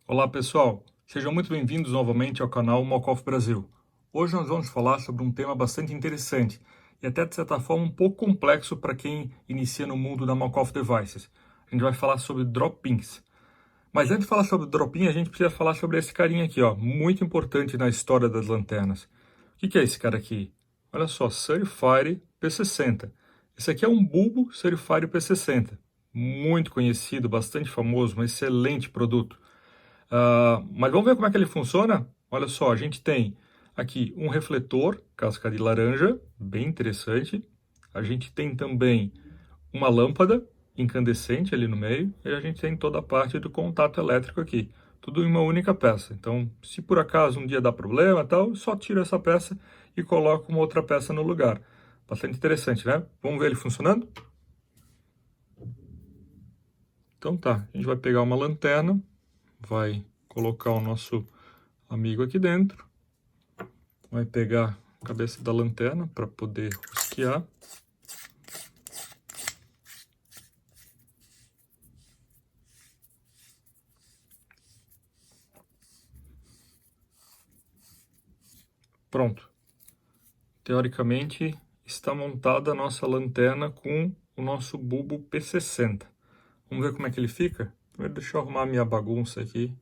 Olá pessoal, sejam muito bem-vindos novamente ao canal Mocoff Brasil. Hoje nós vamos falar sobre um tema bastante interessante e até de certa forma um pouco complexo para quem inicia no mundo da Mocoff Devices. A gente vai falar sobre drop-ins. Mas antes de falar sobre drop-in, a gente precisa falar sobre esse carinha aqui, ó, muito importante na história das lanternas. O que é esse cara aqui? Olha só, Surefire P60. Esse aqui é um bulbo Surefire P60, muito conhecido, bastante famoso, um excelente produto. Mas vamos ver como é que ele funciona? Olha só, a gente tem aqui um refletor, casca de laranja, bem interessante. A gente tem também uma lâmpada incandescente ali no meio. E a gente tem toda a parte do contato elétrico aqui. Tudo em uma única peça. Então, se por acaso um dia dá problema tal, só tira essa peça e coloca uma outra peça no lugar. Bastante interessante, né? Vamos ver ele funcionando? Então tá, a gente vai pegar uma lanterna, vai colocar o nosso amigo aqui dentro, vai pegar a cabeça da lanterna para poder rosquear. Pronto. Teoricamente está montada a nossa lanterna com o nosso bulbo P60. Vamos ver como é que ele fica? Primeiro deixa eu arrumar minha bagunça aqui.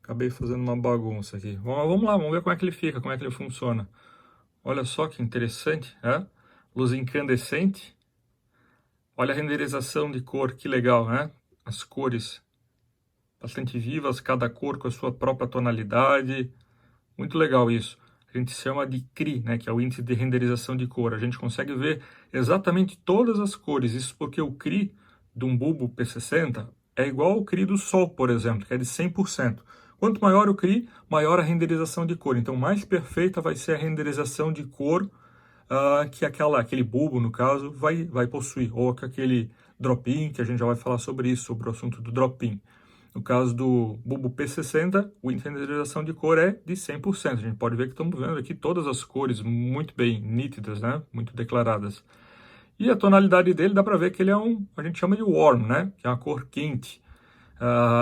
Acabei fazendo uma bagunça aqui. Vamos lá, vamos ver como é que ele fica, como é que ele funciona. Olha só que interessante, né? Luz incandescente. Olha a renderização de cor, que legal, né? As cores bastante vivas, cada cor com a sua própria tonalidade. Muito legal isso. A gente chama de CRI, né, que é o índice de renderização de cor. A gente consegue ver exatamente todas as cores. Isso porque o CRI de um bulbo P60 é igual ao CRI do Sol, por exemplo, que é de 100%. Quanto maior o CRI, maior a renderização de cor. Então, mais perfeita vai ser a renderização de cor que aquele bulbo, no caso, vai possuir. Ou que aquele drop-in, que a gente já vai falar sobre isso, sobre o assunto do drop-in. No caso do bulbo P60, o índice de renderização de cor é de 100%. A gente pode ver que estamos vendo aqui todas as cores muito bem nítidas, né? Muito declaradas. E a tonalidade dele dá para ver que ele é a gente chama de warm, né? Que é uma cor quente.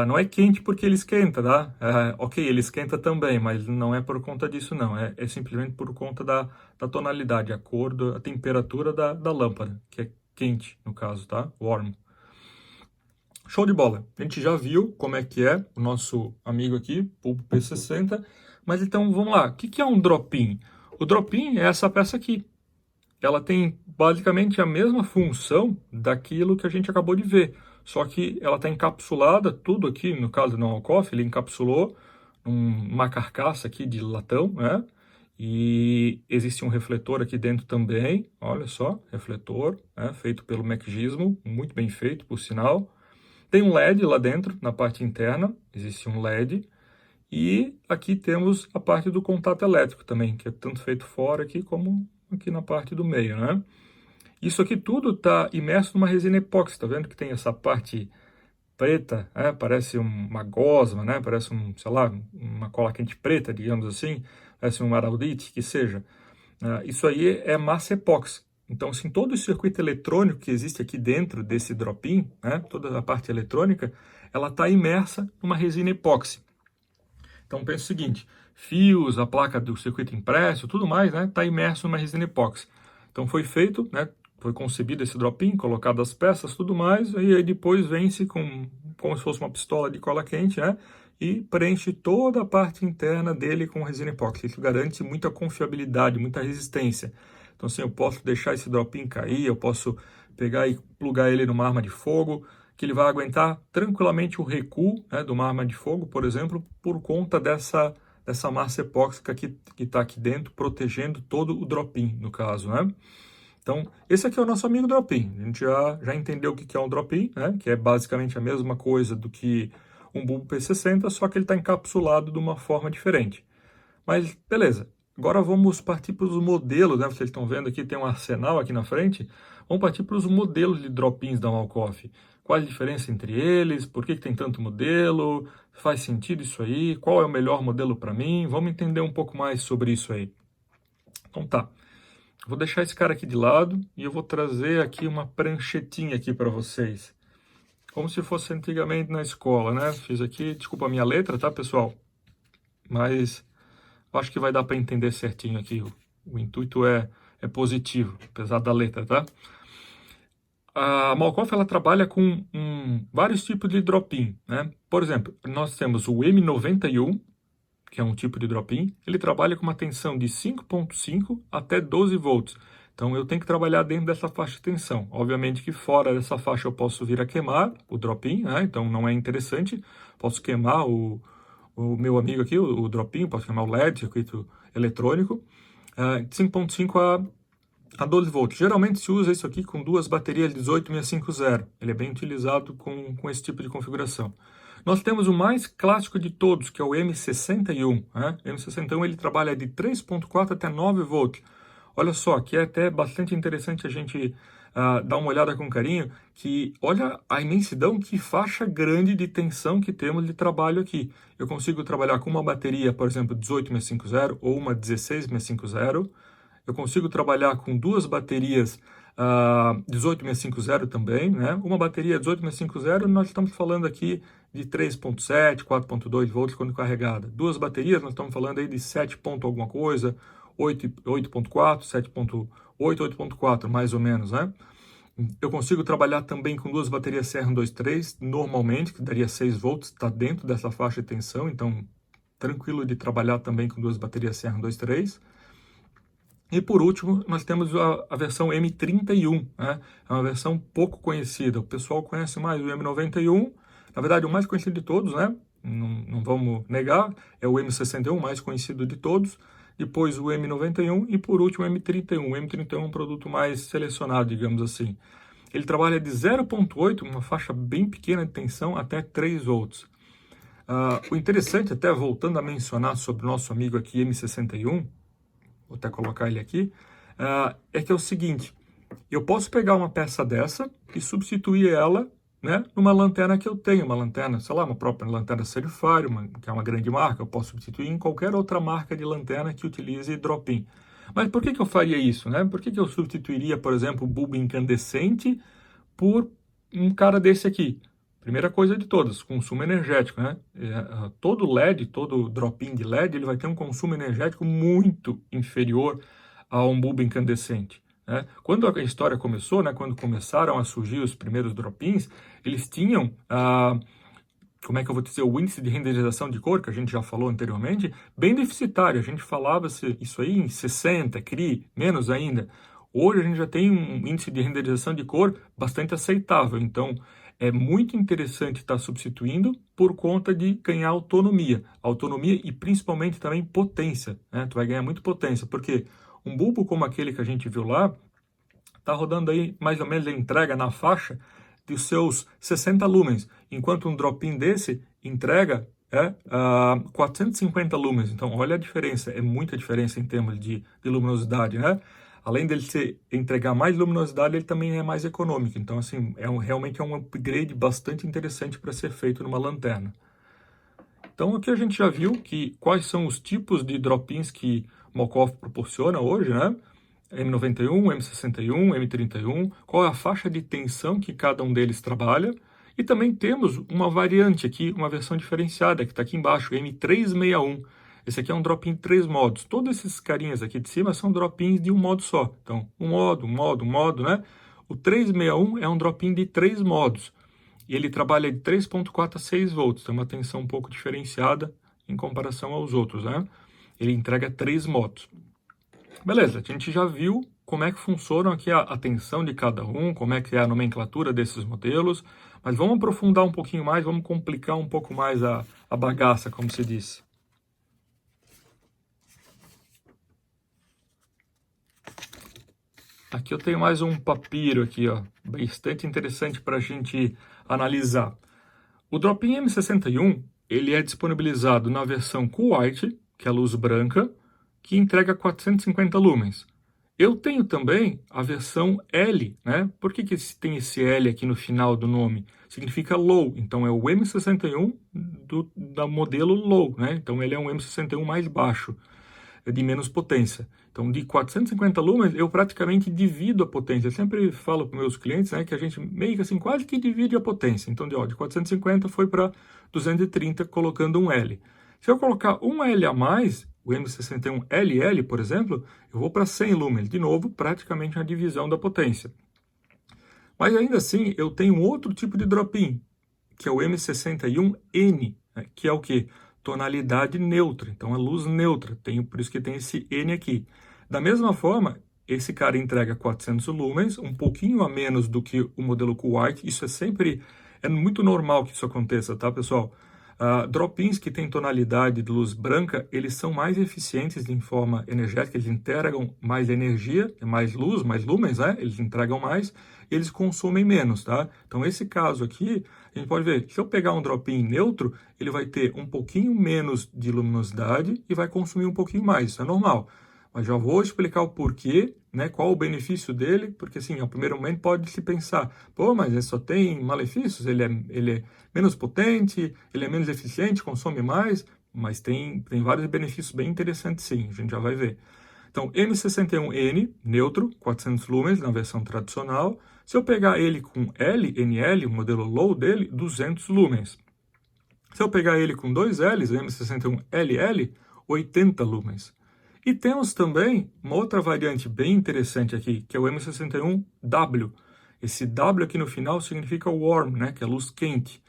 Não é quente porque ele esquenta, tá? Ok, ele esquenta também, mas não é por conta disso, não. É simplesmente por conta da tonalidade, a cor, a temperatura da lâmpada, que é quente, no caso, tá? Warm. Show de bola. A gente já viu como é que é o nosso amigo aqui, o P60, mas então vamos lá. O que é um drop-in? O drop-in é essa peça aqui. Ela tem basicamente a mesma função daquilo que a gente acabou de ver, só que ela está encapsulada, tudo aqui, no caso do Alcoff, ele encapsulou uma carcaça aqui de latão, né? E existe um refletor aqui dentro também, olha só, refletor, né? Feito pelo Mac Gizmo, muito bem feito, por sinal. Tem um LED lá dentro, na parte interna, existe um LED. E aqui temos a parte do contato elétrico também, que é tanto feito fora aqui como aqui na parte do meio, né? Isso aqui tudo está imerso numa resina epóxi, tá vendo que tem essa parte preta, né? Parece uma gosma, né? Parece sei lá, uma cola quente preta, digamos assim, parece um araldite, que seja. Isso aí é massa epóxi. Então, assim, todo o circuito eletrônico que existe aqui dentro desse drop-in, né? Toda a parte eletrônica, ela está imersa numa resina epóxi. Então pensa o seguinte, fios, a placa do circuito impresso, tudo mais, né, está imerso numa resina epóxi. Então foi feito, né, foi concebido esse drop-in, colocado as peças, tudo mais, e aí depois vence como se fosse uma pistola de cola quente, né, e preenche toda a parte interna dele com resina epóxi. Isso garante muita confiabilidade, muita resistência. Então assim, eu posso deixar esse drop-in cair, eu posso pegar e plugar ele numa arma de fogo, que ele vai aguentar tranquilamente o recuo, né, de uma arma de fogo, por exemplo, por conta dessa massa epóxica que está aqui dentro, protegendo todo o drop-in, no caso, né? Então, esse aqui é o nosso amigo drop-in. A gente já entendeu o que é um drop-in, né? Que é basicamente a mesma coisa do que um bulbo P60, só que ele está encapsulado de uma forma diferente. Mas, beleza. Agora vamos partir para os modelos, né? Vocês estão vendo aqui, tem um arsenal aqui na frente. Vamos partir para os modelos de drop-ins da Malkoff. Qual a diferença entre eles? Por que tem tanto modelo? Faz sentido isso aí? Qual é o melhor modelo para mim? Vamos entender um pouco mais sobre isso aí. Então tá. Vou deixar esse cara aqui de lado e eu vou trazer aqui uma pranchetinha aqui para vocês. como se fosse antigamente na escola, né? Fiz aqui, desculpa a minha letra, tá, pessoal? Mas acho que vai dar para entender certinho aqui. O intuito é positivo, apesar da letra, tá? A Malkoff, ela trabalha com vários tipos de drop-in, né? Por exemplo, nós temos o M91, que é um tipo de drop-in, ele trabalha com uma tensão de 5.5 até 12 volts. Então eu tenho que trabalhar dentro dessa faixa de tensão. Obviamente que fora dessa faixa eu posso vir a queimar o drop-in, né? Então não é interessante. Posso queimar o meu amigo aqui, o drop-in, posso queimar o LED, circuito eletrônico, de 5.5 a 12 volts. Geralmente se usa isso aqui com duas baterias 18650. Ele é bem utilizado com esse tipo de configuração. Nós temos o mais clássico de todos, que é o M61. Né? O M61 ele trabalha de 3.4 até 9 volts. Olha só, que é até bastante interessante a gente dar uma olhada com carinho, que olha a imensidão, que faixa grande de tensão que temos de trabalho aqui. Eu consigo trabalhar com uma bateria, por exemplo, 18650 ou uma 16650. Eu consigo trabalhar com duas baterias 18650 também, né? Uma bateria 18650, nós estamos falando aqui de 3.7, 4.2 volts quando carregada. Duas baterias, nós estamos falando aí de 7 ponto alguma coisa, 8.4, 7.8, 8.4, mais ou menos, né? Eu consigo trabalhar também com duas baterias CR123, normalmente, que daria 6 volts, está dentro dessa faixa de tensão, então tranquilo de trabalhar também com duas baterias CR123. E por último, nós temos a versão M31, né? É uma versão pouco conhecida. O pessoal conhece mais o M91, na verdade o mais conhecido de todos, né? Não vamos negar, é o M61, mais conhecido de todos. Depois o M91 e por último o M31. O M31 é um produto mais selecionado, digamos assim. Ele trabalha de 0.8, uma faixa bem pequena de tensão, até 3 volts. O interessante, até voltando a mencionar sobre o nosso amigo aqui M61, vou até colocar ele aqui, é que é o seguinte, eu posso pegar uma peça dessa e substituir ela, né, numa lanterna que eu tenho, uma lanterna, sei lá, uma própria lanterna Surefire, que é uma grande marca, eu posso substituir em qualquer outra marca de lanterna que utilize drop-in. Mas por que eu faria isso, né? Por que eu substituiria, por exemplo, o bulbo incandescente por um cara desse aqui? Primeira coisa de todas, consumo energético, né? Todo LED, todo drop-in de LED, ele vai ter um consumo energético muito inferior a um bulbo incandescente. Né? Quando a história começou, né, quando começaram a surgir os primeiros drop-ins, eles tinham, como é que eu vou dizer, o índice de renderização de cor, que a gente já falou anteriormente, bem deficitário. A gente falava isso aí em 60, CRI, menos ainda. Hoje a gente já tem um índice de renderização de cor bastante aceitável. Então, é muito interessante estar substituindo por conta de ganhar autonomia. Autonomia e principalmente também potência. Né? Tu vai ganhar muito potência, porque um bulbo como aquele que a gente viu lá, está rodando aí mais ou menos a entrega na faixa de seus 60 lumens, enquanto um drop-in desse entrega 450 lumens. Então, olha a diferença, é muita diferença em termos de luminosidade, né? Além dele entregar mais luminosidade, ele também é mais econômico. Então, assim, realmente é um upgrade bastante interessante para ser feito numa lanterna. Então, aqui a gente já viu quais são os tipos de drop-ins que Malkoff proporciona hoje, né? M91, M61, M31, qual é a faixa de tensão que cada um deles trabalha. E também temos uma variante aqui, uma versão diferenciada, que está aqui embaixo, M361. Esse aqui é um drop-in de 3 modos. Todos esses carinhas aqui de cima são drop-ins de um modo só. Então, um modo, né? O 361 é um drop-in de 3 modos. E ele trabalha de 3.4 a 6 volts. Tem uma tensão um pouco diferenciada em comparação aos outros, né? Ele entrega 3 modos. Beleza, a gente já viu como é que funciona aqui a tensão de cada um, como é que é a nomenclatura desses modelos, mas vamos aprofundar um pouquinho mais, vamos complicar um pouco mais a bagaça, como se diz. Aqui eu tenho mais um papiro aqui, ó, bastante interessante para a gente analisar. O drop-in M61, ele é disponibilizado na versão Cool White, que é a luz branca, que entrega 450 lumens. Eu tenho também a versão L, né? Por que tem esse L aqui no final do nome? Significa low, então é o M61 do modelo low, né? Então ele é um M61 mais baixo. de menos potência. Então, de 450 lumens, eu praticamente divido a potência. Eu sempre falo para meus clientes, né, que a gente meio que assim, quase que divide a potência. Então, de 450 foi para 230, colocando um L. Se eu colocar um L a mais, o M61LL, por exemplo, eu vou para 100 lumens. De novo, praticamente uma divisão da potência. Mas ainda assim, eu tenho outro tipo de drop-in, que é o M61N, né, que é o quê? Tonalidade neutra, então é luz neutra, por isso que tem esse N aqui. Da mesma forma, esse cara entrega 400 lumens, um pouquinho a menos do que o modelo Cool-White, isso é muito normal que isso aconteça, tá, pessoal? Drop-ins que têm tonalidade de luz branca, eles são mais eficientes em forma energética, eles entregam mais energia, mais luz, mais lumens, né? Eles entregam mais, e eles consomem menos, tá? Então, esse caso aqui, a gente pode ver, se eu pegar um drop-in neutro, ele vai ter um pouquinho menos de luminosidade e vai consumir um pouquinho mais, isso é normal. Mas já vou explicar o porquê, né, qual o benefício dele, porque assim, ao primeiro momento pode se pensar, pô, mas ele só tem malefícios, ele é menos potente, ele é menos eficiente, consome mais, mas tem vários benefícios bem interessantes sim, a gente já vai ver. Então, M61N, neutro, 400 lumens na versão tradicional. Se eu pegar ele com LNL, o modelo low dele, 200 lumens. Se eu pegar ele com dois Ls, o M61LL, 80 lumens. E temos também uma outra variante bem interessante aqui, que é o M61W. Esse W aqui no final significa warm, né, que é luz quente,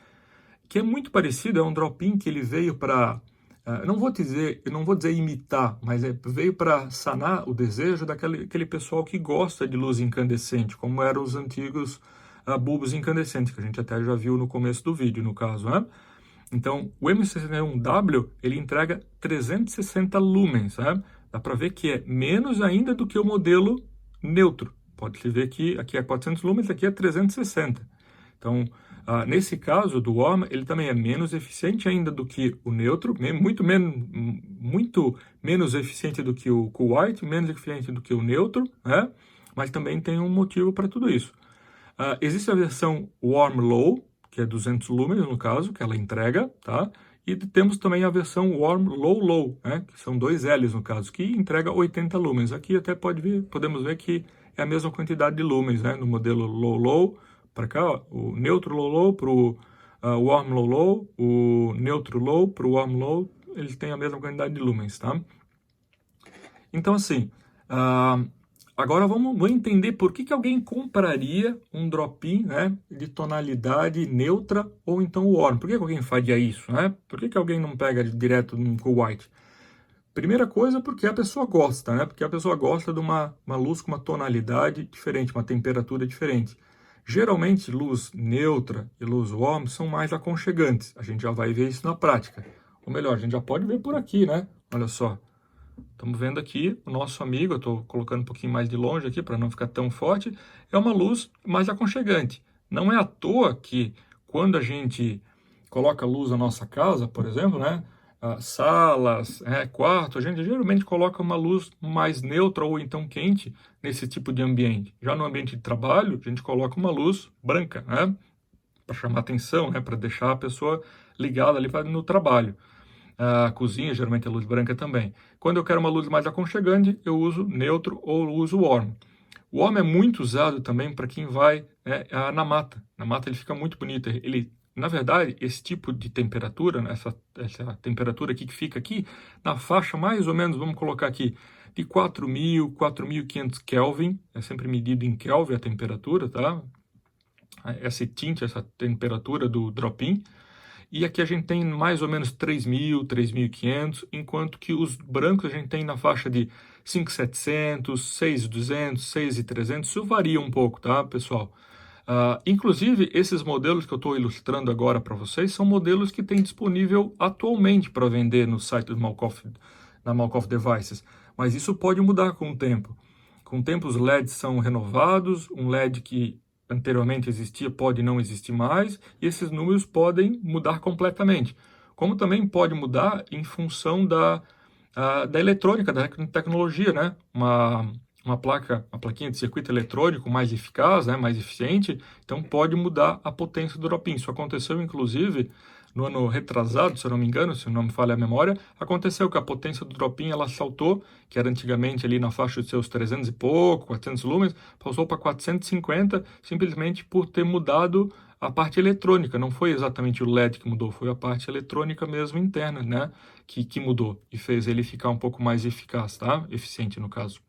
que é muito parecido, é um drop-in que ele veio para, eu não vou dizer imitar, mas veio para sanar o desejo daquele pessoal que gosta de luz incandescente, como eram os antigos bulbos incandescentes, que a gente até já viu no começo do vídeo, no caso, né? Então, o M61W, ele entrega 360 lumens, né? Dá para ver que é menos ainda do que o modelo neutro. Pode-se ver que aqui é 400 lumens, aqui é 360. Então, nesse caso do warm, ele também é menos eficiente ainda do que o neutro, muito menos eficiente do que o Cool-White, menos eficiente do que o neutro, né? Mas também tem um motivo para tudo isso. Existe a versão warm low, que é 200 lumens no caso, que ela entrega, tá? E temos também a versão warm low low, né? Que são dois L's no caso, que entrega 80 lumens. Aqui até podemos ver que é a mesma quantidade de lumens, né? No modelo low low, para cá, ó, o neutro low low para o warm low low, o neutro low para o warm low, eles têm a mesma quantidade de lumens, tá? Então assim, agora vamos entender por que alguém compraria um drop-in, né, de tonalidade neutra ou então warm. Por que alguém faria isso, né? Por que alguém não pega direto no Cool-White? Primeira coisa, porque a pessoa gosta, né? Porque a pessoa gosta de uma luz com uma tonalidade diferente, uma temperatura diferente. Geralmente, luz neutra e luz warm são mais aconchegantes. A gente já vai ver isso na prática. Ou melhor, a gente já pode ver por aqui, né? Olha só. Estamos vendo aqui o nosso amigo, eu estou colocando um pouquinho mais de longe aqui para não ficar tão forte, é uma luz mais aconchegante. Não é à toa que quando a gente coloca luz na nossa casa, por exemplo, né, salas, quarto, a gente geralmente coloca uma luz mais neutra ou então quente nesse tipo de ambiente. Já no ambiente de trabalho, a gente coloca uma luz branca, né, para chamar atenção, né, para deixar a pessoa ligada ali no trabalho. A cozinha, geralmente é luz branca também. Quando eu quero uma luz mais aconchegante, eu uso neutro ou uso warm. O warm é muito usado também para quem vai na mata. Na mata ele fica muito bonito. Na verdade, esse tipo de temperatura, essa temperatura aqui que fica aqui, na faixa mais ou menos, vamos colocar aqui, de 4.000, 4.500 Kelvin, é sempre medido em Kelvin a temperatura, tá? Esse tint, essa temperatura do drop-in. E aqui a gente tem mais ou menos 3.000, 3.500, enquanto que os brancos a gente tem na faixa de 5.700, 6.200, 6.300, isso varia um pouco, tá, pessoal? Inclusive, esses modelos que eu estou ilustrando agora para vocês são modelos que tem disponível atualmente para vender no site do na Malkoff Devices, mas isso pode mudar com o tempo. Com o tempo os LEDs são renovados, um LED que anteriormente existia pode não existir mais, e esses números podem mudar completamente. Como também pode mudar em função da eletrônica, da tecnologia, né? Uma plaquinha de circuito eletrônico mais eficaz, né? Mais eficiente, então pode mudar a potência do drop-in. Isso aconteceu, inclusive, no ano retrasado, se eu não me engano, se não me falha a memória, aconteceu que a potência do drop-in ela saltou, que era antigamente ali na faixa de seus 300 e pouco, 400 lumens, passou para 450, simplesmente por ter mudado a parte eletrônica. Não foi exatamente o LED que mudou, foi a parte eletrônica mesmo interna, né, que mudou e fez ele ficar um pouco mais eficaz, tá? Eficiente no caso.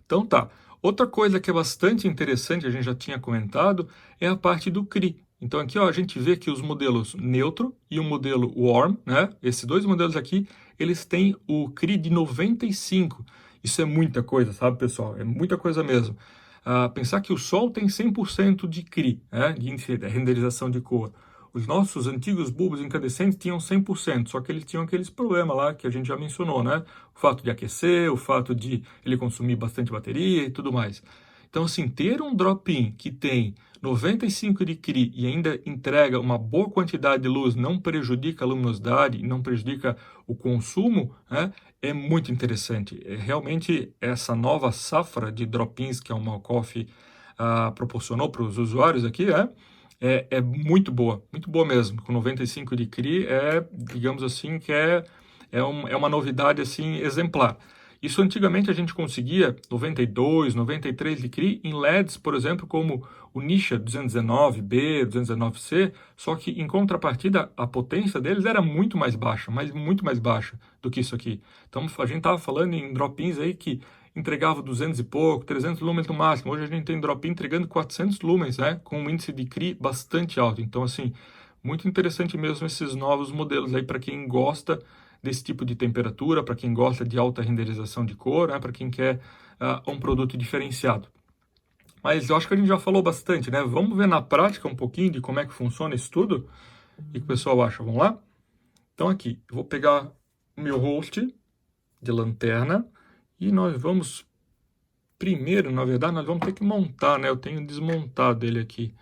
Então tá. Outra coisa que é bastante interessante, a gente já tinha comentado, é a parte do CRI. Então aqui ó, a gente vê que os modelos neutro e o modelo warm, né? Esses dois modelos aqui, eles têm o CRI de 95. Isso é muita coisa, sabe, pessoal? É muita coisa mesmo. Pensar que o Sol tem 100% de CRI, né? De índice de renderização de cor. Os nossos antigos bulbos incandescentes tinham 100%, só que eles tinham aqueles problemas lá que a gente já mencionou, né? O fato de aquecer, o fato de ele consumir bastante bateria e tudo mais. Então, assim, ter um drop-in que tem 95 de CRI e ainda entrega uma boa quantidade de luz, não prejudica a luminosidade, não prejudica o consumo, né? É muito interessante. Realmente, essa nova safra de drop-ins que a Malkoff proporcionou para os usuários aqui, é muito boa mesmo. Com 95 de CRI digamos assim, que é uma novidade assim exemplar. Isso antigamente a gente conseguia 92, 93 de CRI em LEDs, por exemplo, como o Nisha 219B, 219C, só que em contrapartida a potência deles era muito mais baixa, mas muito mais baixa do que isso aqui. Então a gente estava falando em drop-ins aí que entregava 200 e pouco, 300 lumens no máximo. Hoje a gente tem drop-in entregando 400 lumens, né, com um índice de CRI bastante alto. Então, assim, muito interessante mesmo esses novos modelos aí para quem gosta desse tipo de temperatura, para quem gosta de alta renderização de cor, né, para quem quer um produto diferenciado. Mas eu acho que a gente já falou bastante, né? Vamos ver na prática um pouquinho de como é que funciona isso tudo? O que o pessoal acha? Vamos lá? Então aqui, eu vou pegar o meu host de lanterna e nós vamos, primeiro, na verdade, nós vamos ter que montar, né? Eu tenho desmontado ele aqui.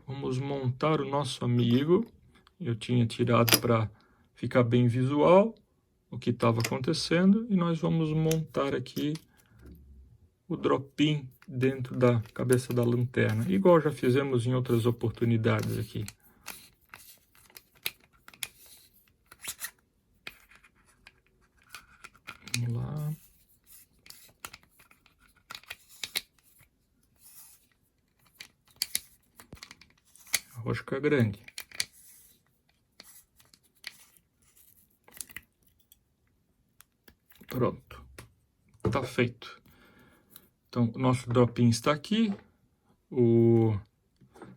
Vamos montar o nosso amigo. Eu tinha tirado para ficar bem visual o que estava acontecendo. E nós vamos montar aqui o drop-in dentro da cabeça da lanterna. Igual já fizemos em outras oportunidades aqui. Vamos lá. A rosca grande. Pronto. Tá feito. Então, o nosso drop-in está aqui. O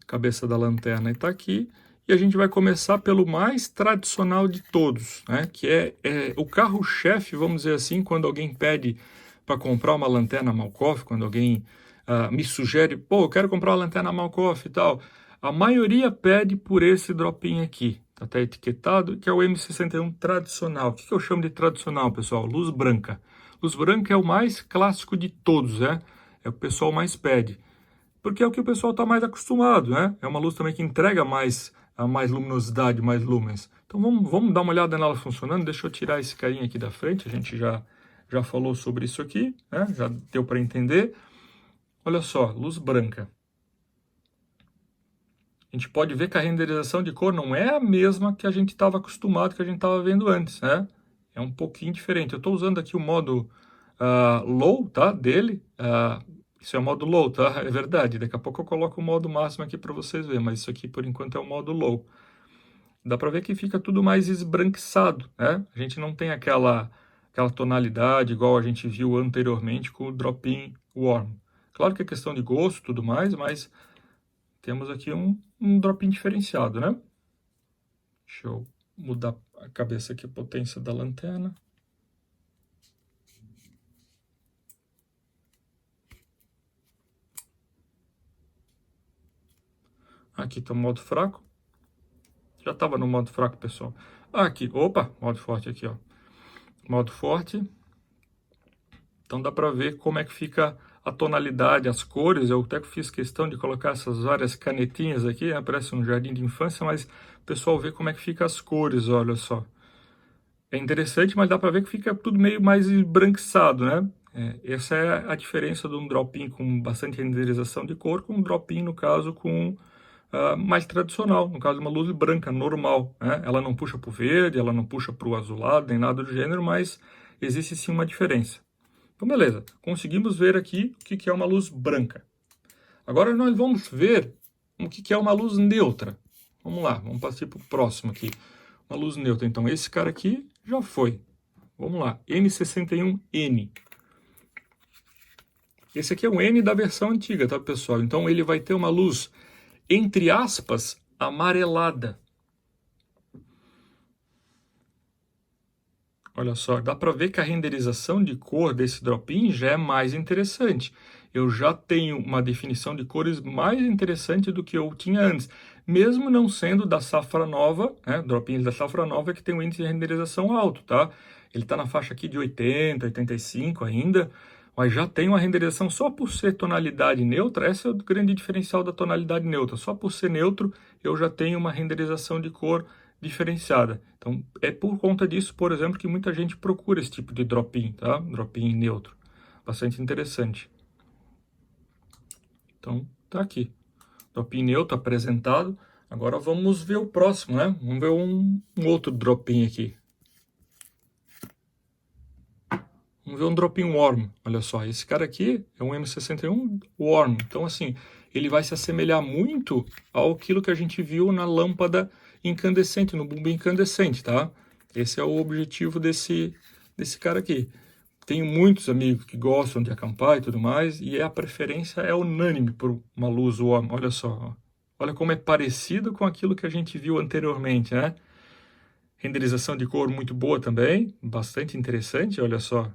cabeça da lanterna está aqui. E a gente vai começar pelo mais tradicional de todos, né? Que é o carro-chefe, vamos dizer assim, quando alguém pede para comprar uma lanterna Malkoff, quando alguém me sugere, pô, eu quero comprar uma lanterna Malkoff e tal. A maioria pede por esse drop-in aqui, tá até etiquetado, que é o M61 tradicional. O que eu chamo de tradicional, pessoal? Luz branca. Luz branca é o mais clássico de todos, né? É o que o pessoal mais pede. Porque é o que o pessoal está mais acostumado, né? É uma luz também que entrega mais luminosidade, mais lumens. Então vamos dar uma olhada nela funcionando. Deixa eu tirar esse carinha aqui da frente, a gente já falou sobre isso aqui, né? Já deu para entender. Olha só, luz branca. A gente pode ver que a renderização de cor não é a mesma que a gente estava acostumado, que a gente estava vendo antes, né? É um pouquinho diferente. Eu estou usando aqui o modo low, tá? Dele. Isso é o modo low, tá? É verdade. Daqui a pouco eu coloco o modo máximo aqui para vocês verem, mas isso aqui por enquanto é o modo low. Dá para ver que fica tudo mais esbranquiçado, né? A gente não tem aquela tonalidade igual a gente viu anteriormente com o drop-in warm. Claro que é questão de gosto e tudo mais, mas temos aqui um drop-in diferenciado, né? Deixa eu mudar a cabeça aqui, a potência da lanterna. Aqui está o modo fraco. Já estava no modo fraco, pessoal. Aqui, opa, modo forte aqui, ó. Modo forte. Então dá para ver como é que fica a tonalidade, as cores. Eu até fiz questão de colocar essas várias canetinhas aqui, né? Parece um jardim de infância, mas o pessoal vê como é que fica as cores, olha só. É interessante, mas dá para ver que fica tudo meio mais esbranquiçado, né? Essa é a diferença de um drop-in com bastante renderização de cor, com um drop-in, no caso, com mais tradicional, no caso uma luz branca, normal, né? Ela não puxa para o verde, ela não puxa para o azulado, nem nada do gênero, mas existe sim uma diferença. Então beleza, conseguimos ver aqui o que é uma luz branca. Agora nós vamos ver o que é uma luz neutra. Vamos lá, vamos passar para o próximo aqui. Uma luz neutra, então esse cara aqui já foi. Vamos lá, M61N. Esse aqui é o N da versão antiga, tá, pessoal? Então ele vai ter uma luz, entre aspas, amarelada. Olha só, dá para ver que a renderização de cor desse drop-in já é mais interessante. Eu já tenho uma definição de cores mais interessante do que eu tinha antes, mesmo não sendo da safra nova, né? Drop-ins da safra nova que tem um índice de renderização alto, tá? Ele está na faixa aqui de 80, 85 ainda, mas já tem uma renderização só por ser tonalidade neutra. Esse é o grande diferencial da tonalidade neutra. Só por ser neutro, eu já tenho uma renderização de cor diferenciada. Então, é por conta disso, por exemplo, que muita gente procura esse tipo de drop-in, tá? Drop-in neutro. Bastante interessante. Então, tá aqui. Drop-in neutro apresentado. Agora vamos ver o próximo, né? Vamos ver um outro drop-in aqui. Vamos ver um drop-in warm. Olha só, esse cara aqui é um M61 warm. Então, assim, ele vai se assemelhar muito ao aquilo que a gente viu na lâmpada incandescente, no bulbo incandescente, tá? Esse é o objetivo desse cara aqui. Tenho muitos amigos que gostam de acampar e tudo mais, e a preferência é unânime por uma luz warm. Olha só, olha como é parecido com aquilo que a gente viu anteriormente, né? Renderização de cor muito boa também, bastante interessante, olha só.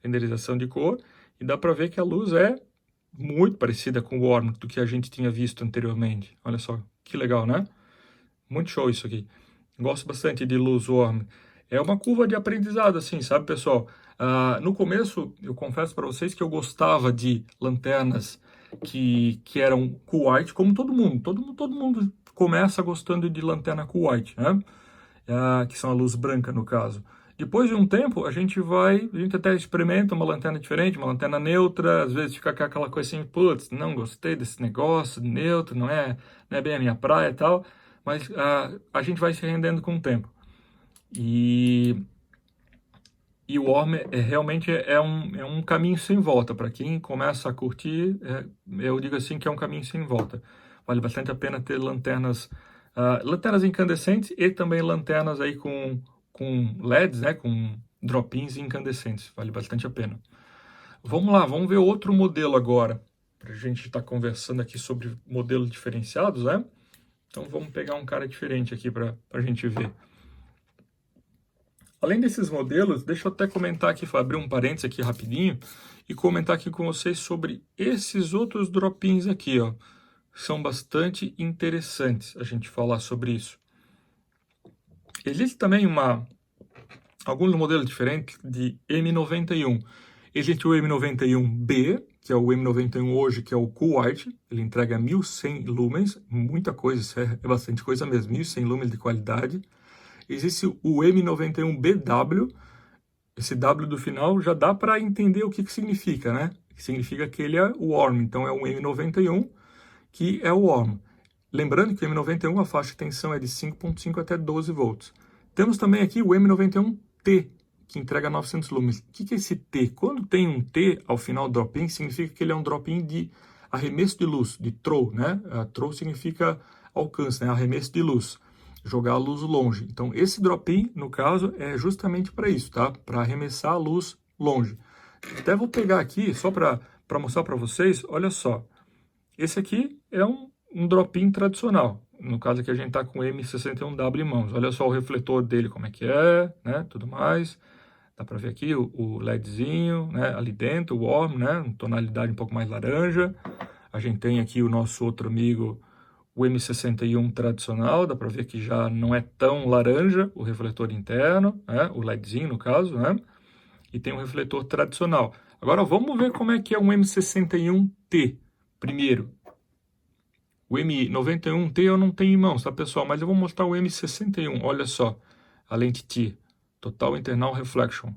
Renderização de cor, e dá para ver que a luz é muito parecida com o warm do que a gente tinha visto anteriormente. Olha só, que legal, né? Muito show isso aqui. Gosto bastante de luz warm. É uma curva de aprendizado, assim, sabe, pessoal? No começo, eu confesso para vocês que eu gostava de lanternas que eram cool white, como todo mundo. Todo mundo começa gostando de lanterna cool white, né? Que são a luz branca, no caso. Depois de um tempo, a gente até experimenta uma lanterna diferente, uma lanterna neutra, às vezes fica aquela coisa assim, putz, não gostei desse negócio, neutro, não é bem a minha praia e tal, mas a gente vai se rendendo com o tempo. E o warm realmente é um caminho sem volta, para quem começa a curtir, eu digo assim que é um caminho sem volta. Vale bastante a pena ter lanternas incandescentes e também lanternas aí com LEDs, né, com drop-ins incandescentes, vale bastante a pena. Vamos lá, vamos ver outro modelo agora, para a gente estar conversando aqui sobre modelos diferenciados, né? Então vamos pegar um cara diferente aqui para a gente ver. Além desses modelos, deixa eu até comentar aqui, abrir um parênteses aqui rapidinho, e comentar aqui com vocês sobre esses outros drop-ins aqui, ó. São bastante interessantes a gente falar sobre isso. Existe também alguns modelos diferentes de M91. Existe o M91B, que é o M91 hoje, que é o Cool White. Ele entrega 1100 lumens, muita coisa, isso é bastante coisa mesmo, 1100 lumens de qualidade. Existe o M91BW, esse W do final já dá para entender o que significa, né? Significa que ele é warm, então é um M91 que é o warm. Lembrando que o M91, a faixa de tensão é de 5.5 até 12 volts. Temos também aqui o M91T, que entrega 900 lumens. O que é esse T? Quando tem um T ao final do drop-in, significa que ele é um drop-in de arremesso de luz, de throw, né? Throw significa alcance, né? Arremesso de luz, jogar a luz longe. Então, esse drop-in, no caso, é justamente para isso, tá? Para arremessar a luz longe. Até vou pegar aqui, só para mostrar para vocês, olha só. Esse aqui é um drop-in tradicional. No caso aqui a gente está com o M61W em mãos. Olha só o refletor dele como é que é, né? Tudo mais. Dá para ver aqui o LEDzinho, né? Ali dentro, o warm, né? Tonalidade um pouco mais laranja. A gente tem aqui o nosso outro amigo, o M61 tradicional. Dá para ver que já não é tão laranja o refletor interno, né? O LEDzinho no caso, né? E tem um refletor tradicional. Agora vamos ver como é que é um M61T. Primeiro, o M91T eu não tenho em mãos, tá, pessoal? Mas eu vou mostrar o M61. Olha só, a lente T, Total Internal Reflection.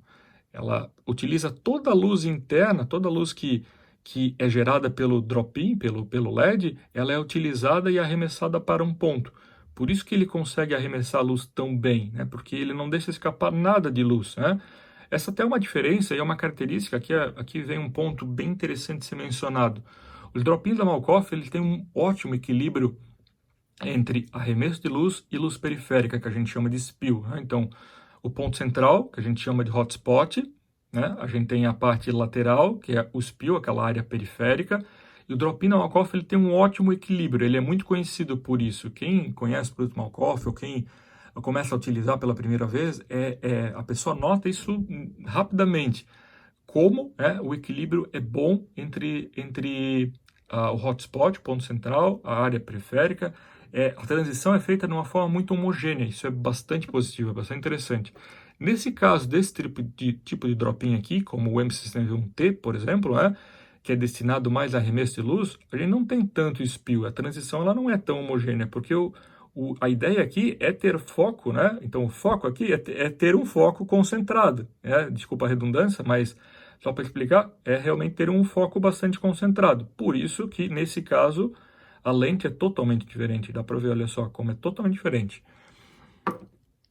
Ela utiliza toda a luz interna, toda a luz que que é gerada pelo drop-in, pelo LED, ela é utilizada e arremessada para um ponto. Por isso que ele consegue arremessar a luz tão bem, né? Porque ele não deixa escapar nada de luz, né? Essa até é uma diferença e é uma característica, aqui vem um ponto bem interessante de ser mencionado. Os drop-ins da Malkoff, ele tem um ótimo equilíbrio entre arremesso de luz e luz periférica, que a gente chama de spill, né? Então, o ponto central, que a gente chama de hotspot, né? A gente tem a parte lateral, que é o spill, aquela área periférica, e o drop-in da Malkoff, ele tem um ótimo equilíbrio, ele é muito conhecido por isso. Quem conhece o produto Malkoff, ou quem começa a utilizar pela primeira vez, a pessoa nota isso rapidamente, como o equilíbrio é bom entre o hotspot, o ponto central, a área periférica. A transição é feita de uma forma muito homogênea, isso é bastante positivo, é bastante interessante. Nesse caso desse tipo de drop-in aqui, como o M61T, por exemplo, que é destinado mais a arremesso de luz, a gente não tem tanto spill, a transição ela não é tão homogênea, porque a ideia aqui é ter foco, né? Então o foco aqui é ter um foco concentrado, desculpa a redundância, mas só para explicar, é realmente ter um foco bastante concentrado. Por isso que, nesse caso, a lente é totalmente diferente. Dá para ver, olha só, como é totalmente diferente.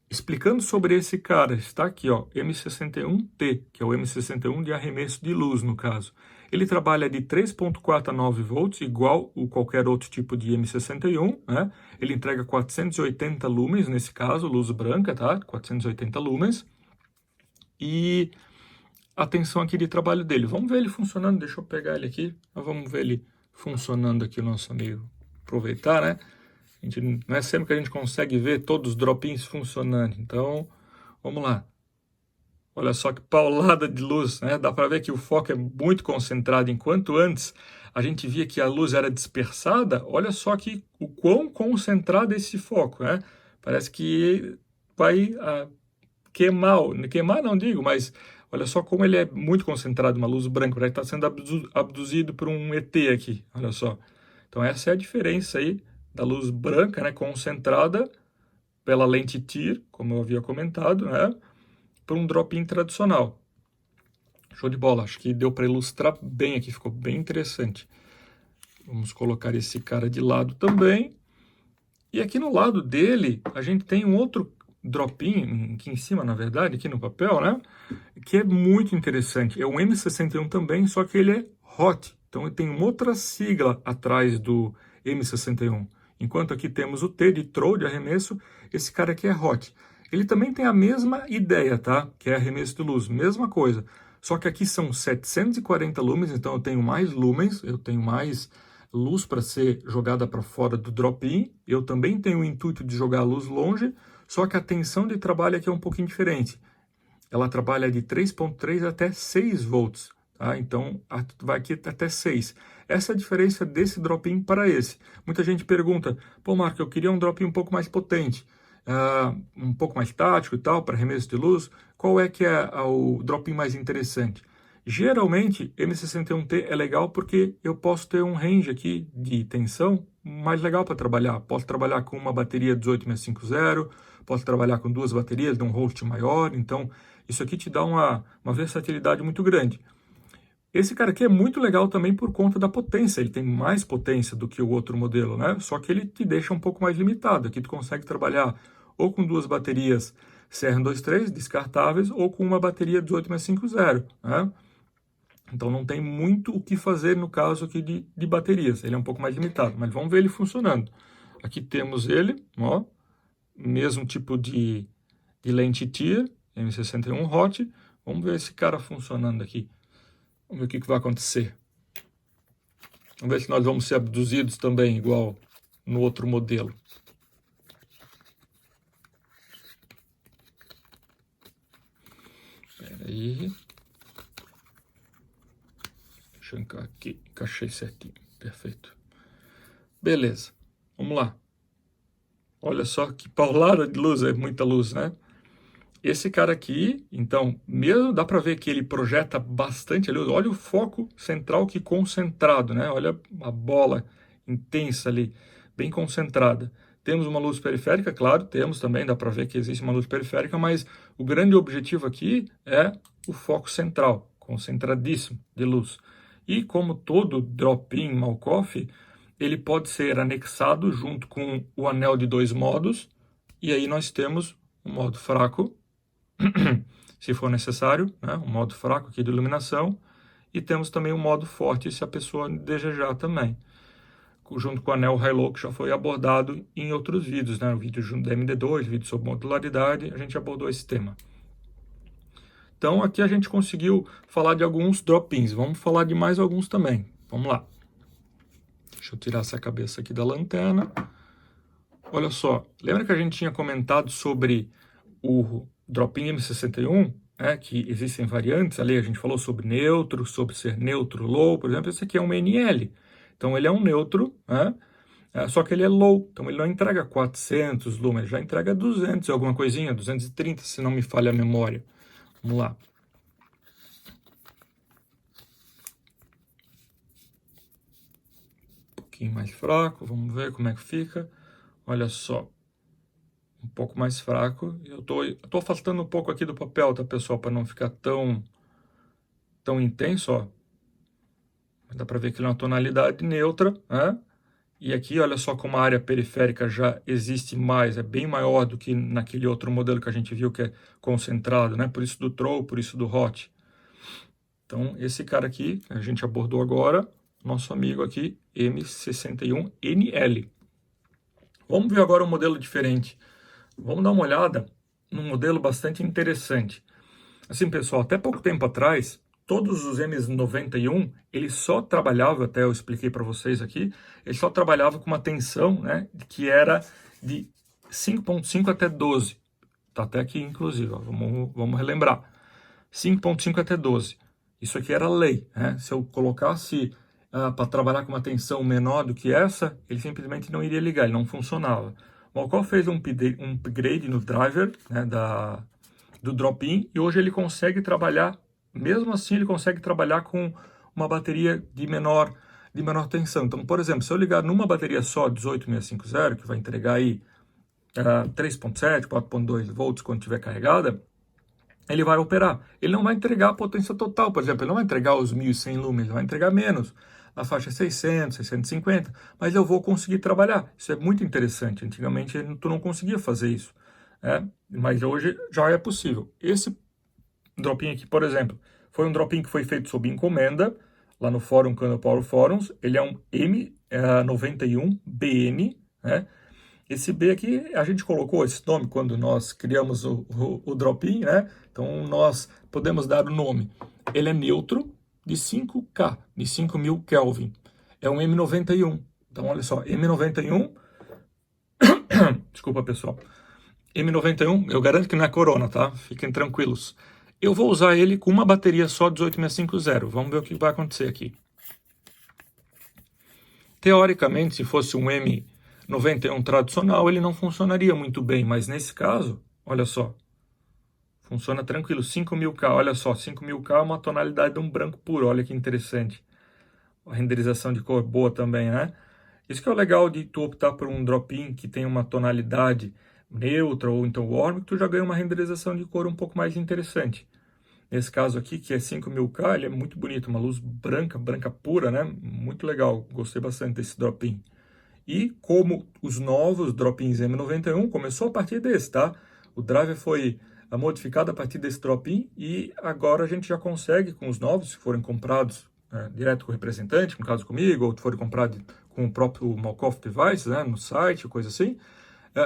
Explicando sobre esse cara, está aqui, ó, M61T, que é o M61 de arremesso de luz, no caso. Ele trabalha de 3.4 a 9 volts, igual a qualquer outro tipo de M61, né? Ele entrega 480 lumens, nesse caso, luz branca, tá? 480 lumens. E a tensão aqui de trabalho dele. Vamos ver ele funcionando, deixa eu pegar ele aqui. Vamos ver ele funcionando aqui, o nosso amigo. Aproveitar, né? Não é sempre que a gente consegue ver todos os drop-ins funcionando. Então, vamos lá. Olha só que paulada de luz, né? Dá para ver que o foco é muito concentrado. Enquanto antes a gente via que a luz era dispersada, olha só que o quão concentrado é esse foco, né? Parece que vai queimar não digo, mas olha só como ele é muito concentrado, uma luz branca, parece que está sendo abduzido por um ET aqui, olha só. Então essa é a diferença aí da luz branca, né, concentrada pela lente TIR, como eu havia comentado, né, para um drop-in tradicional. Show de bola, acho que deu para ilustrar bem aqui, ficou bem interessante. Vamos colocar esse cara de lado também. E aqui no lado dele, a gente tem um outro drop-in, aqui em cima, na verdade, aqui no papel, né? Que é muito interessante. É um M61 também, só que ele é hot. Então, ele tem uma outra sigla atrás do M61. Enquanto aqui temos o T de throw, de arremesso, esse cara aqui é hot. Ele também tem a mesma ideia, tá? Que é arremesso de luz, mesma coisa. Só que aqui são 740 lumens, então eu tenho mais lumens, eu tenho mais luz para ser jogada para fora do drop-in. Eu também tenho o intuito de jogar a luz longe, só que a tensão de trabalho aqui é um pouquinho diferente. Ela trabalha de 3.3 até 6 volts, tá? Então vai aqui até 6. Essa é a diferença desse drop-in para esse. Muita gente pergunta, pô Marco, eu queria um drop-in um pouco mais potente, um pouco mais tático e tal, para arremesso de luz. Qual é que é o drop-in mais interessante? Geralmente, M61T é legal porque eu posso ter um range aqui de tensão mais legal para trabalhar. Posso trabalhar com uma bateria 18650, posso trabalhar com duas baterias de um host maior, então isso aqui te dá uma versatilidade muito grande. Esse cara aqui é muito legal também por conta da potência, ele tem mais potência do que o outro modelo, né? Só que ele te deixa um pouco mais limitado. Aqui tu consegue trabalhar ou com duas baterias CR123 descartáveis ou com uma bateria 18650, né? Então não tem muito o que fazer no caso aqui de baterias, ele é um pouco mais limitado, mas vamos ver ele funcionando. Aqui temos ele, ó, mesmo tipo de lente TIR, M61 Hot. Vamos ver esse cara funcionando aqui. Vamos ver o que vai acontecer. Vamos ver se nós vamos ser abduzidos também, igual no outro modelo. Espera aí. Deixa eu aqui, encaixei certinho, perfeito. Beleza, vamos lá. Olha só que paulada de luz, é muita luz, né? Esse cara aqui, então, mesmo dá para ver que ele projeta bastante a luz. Olha o foco central que concentrado, né? Olha a bola intensa ali, bem concentrada. Temos uma luz periférica, claro, temos também, dá para ver que existe uma luz periférica, mas o grande objetivo aqui é o foco central, concentradíssimo de luz. E como todo drop-in Malkoff, ele pode ser anexado junto com o anel de 2 modos, e aí nós temos um modo fraco, se for necessário, né? Um modo fraco aqui de iluminação, e temos também um modo forte se a pessoa desejar também, junto com o anel High-Low, que já foi abordado em outros vídeos, né? O vídeo junto da MD2, vídeo sobre modularidade, a gente abordou esse tema. Então aqui a gente conseguiu falar de alguns drop-ins, vamos falar de mais alguns também. Vamos lá. Deixa eu tirar essa cabeça aqui da lanterna. Olha só, lembra que a gente tinha comentado sobre o drop-in M61, né, que existem variantes ali, a gente falou sobre neutro, sobre ser neutro low, por exemplo, esse aqui é um NL. Então ele é um neutro, né, só que ele é low, então ele não entrega 400 lumens, já entrega 200 alguma coisinha, 230 se não me falha a memória. Vamos lá. Um pouquinho mais fraco, vamos ver como é que fica. Olha só, um pouco mais fraco. Eu tô afastando um pouco aqui do papel, tá, pessoal, para não ficar tão intenso, ó. Dá para ver que ele é uma tonalidade neutra, né? E aqui, olha só como a área periférica já existe mais, é bem maior do que naquele outro modelo que a gente viu que é concentrado, né? Por isso do Troll, por isso do Hot. Então, esse cara aqui, a gente abordou agora, nosso amigo aqui, M61NL. Vamos ver agora um modelo diferente. Vamos dar uma olhada num modelo bastante interessante. Assim, pessoal, até pouco tempo atrás, todos os M91, ele só trabalhava, até eu expliquei para vocês aqui, ele só trabalhava com uma tensão, né, que era de 5.5 até 12. Tá até aqui, inclusive, ó, vamos relembrar. 5.5 até 12. Isso aqui era lei, né? Se eu colocasse para trabalhar com uma tensão menor do que essa, ele simplesmente não iria ligar, ele não funcionava. O Malkoff fez um upgrade no driver, né, do drop-in, e hoje ele consegue trabalhar, mesmo assim ele consegue trabalhar com uma bateria de menor tensão. Então, por exemplo, se eu ligar numa bateria só 18650, que vai entregar aí 3.7, 4.2 volts quando estiver carregada, ele vai operar. Ele não vai entregar a potência total, por exemplo, ele não vai entregar os 1.100 lumens, ele vai entregar menos, na faixa 600, 650, mas eu vou conseguir trabalhar. Isso é muito interessante. Antigamente tu não conseguia fazer isso, mas hoje já é possível. Esse drop-in aqui, por exemplo, foi um drop-in que foi feito sob encomenda, lá no fórum Candle Power Forums. Ele é um M91BN, né? Esse B aqui, a gente colocou esse nome quando nós criamos o drop-in, né? Então, nós podemos dar o nome. Ele é neutro, de 5K, de 5.000 Kelvin. É um M91. Então, olha só, M91... Desculpa, pessoal. M91, eu garanto que não é Corona, tá? Fiquem tranquilos. Eu vou usar ele com uma bateria só 18650. Vamos ver o que vai acontecer aqui. Teoricamente, se fosse um M91 tradicional, ele não funcionaria muito bem, mas nesse caso, olha só, funciona tranquilo, 5.000K, olha só, 5.000K é uma tonalidade de um branco puro, olha que interessante. A renderização de cor boa também, né? Isso que é o legal de tu optar por um drop-in que tem uma tonalidade neutra ou então warm, que tu já ganha uma renderização de cor um pouco mais interessante. Nesse caso aqui, que é 5.000K, ele é muito bonito, uma luz branca pura, né? Muito legal, gostei bastante desse drop-in. E como os novos drop-ins M91 começou a partir desse, tá? O driver foi modificado a partir desse drop-in e agora a gente já consegue com os novos, se forem comprados direto com o representante, no caso comigo, ou forem comprados com o próprio Malkoff Device, né, no site, coisa assim,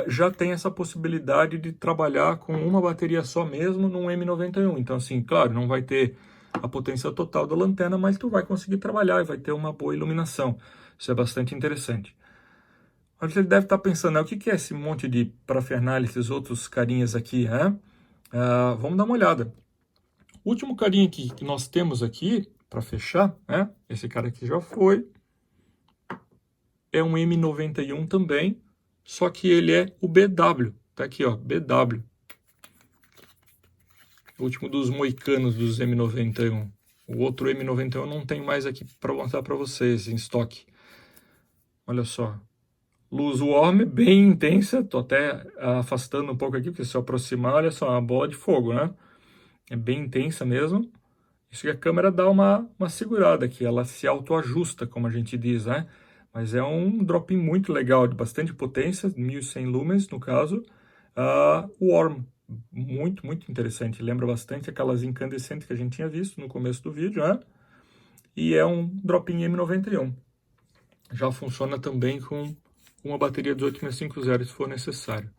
já tem essa possibilidade de trabalhar com uma bateria só mesmo num M91. Então, assim, claro, não vai ter a potência total da lanterna, mas tu vai conseguir trabalhar e vai ter uma boa iluminação. Isso é bastante interessante. Você deve estar pensando, o que é esse monte de parafernália, esses outros carinhas aqui, né? Vamos dar uma olhada. O último carinha que nós temos aqui, para fechar, né? Esse cara aqui já foi. É um M91 também, só que ele é o BW. Tá aqui, ó, BW. O último dos moicanos dos M91. O outro M91 não tem mais aqui para mostrar para vocês em estoque. Olha só. Luz warm bem intensa, tô até afastando um pouco aqui, porque se eu aproximar, olha só, uma bola de fogo, né? É bem intensa mesmo. Isso que a câmera dá uma segurada aqui, ela se autoajusta, como a gente diz, né? Mas é um drop-in muito legal, de bastante potência, 1100 lumens no caso, warm, muito, muito interessante, lembra bastante aquelas incandescentes que a gente tinha visto no começo do vídeo, né? E é um drop-in M91. Já funciona também com uma bateria 18650 se for necessário.